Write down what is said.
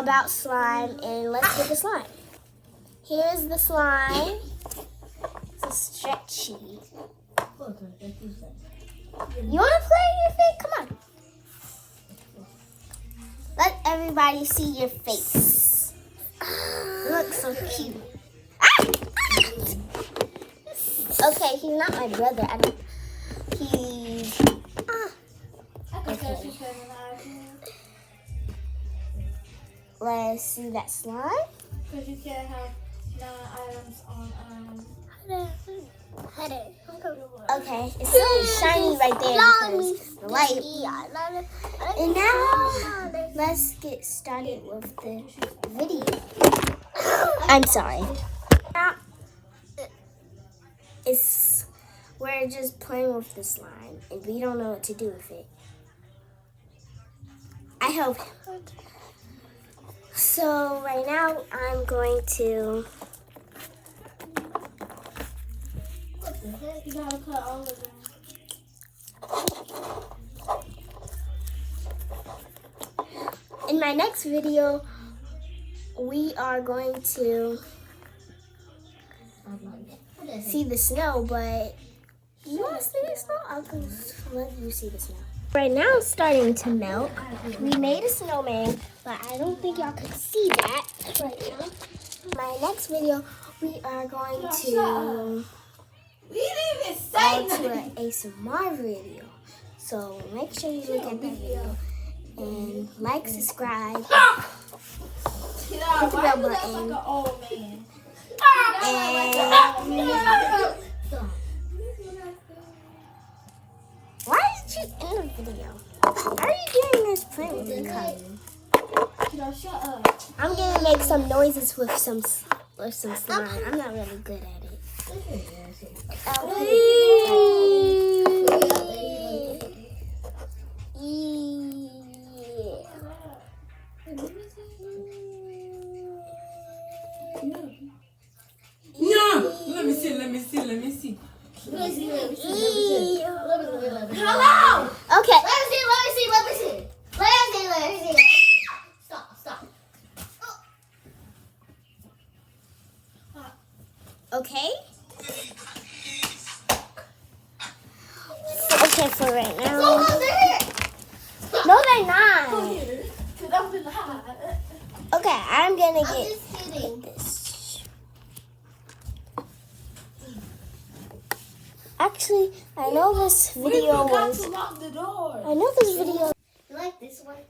about slime, and let's get the slime. Here's the slime. It's stretchy. You want to play your face? Come on. Let everybody see your face. You look so cute. Okay, he's not my brother. He's... Okay. Let's see that slime. Because you can't have 9 items on Okay, it's so shiny right there because the light. And now, let's get started with the video. I'm sorry. We're just playing with the slime, and we don't know what to do with it. I hope. So right now, I'm going to... You gotta cut all of them. In my next video, we are going to see the snow, but you want to see the snow? I'll just let you see the snow. Right now it's starting to melt. We made a snowman, but I don't think y'all could see that right now. My next video, we are going to We didn't even go say to nothing. an ASMR video. So make sure you look at that video and like, subscribe, Why hit the you bell look like button. an old man? Why did you end the video? How are you doing this print with the color? Shut up. I'm gonna make some noises with some slime. I'm not really good at it. No! Let me see. Hello! Okay. Let me see. Stop. Okay. Okay, for right now. No, they're not. Cause I'm in the hot. Okay, I'm gonna get kidding. this. Actually, I know this video was. Lock the door. I know this video. You like this one?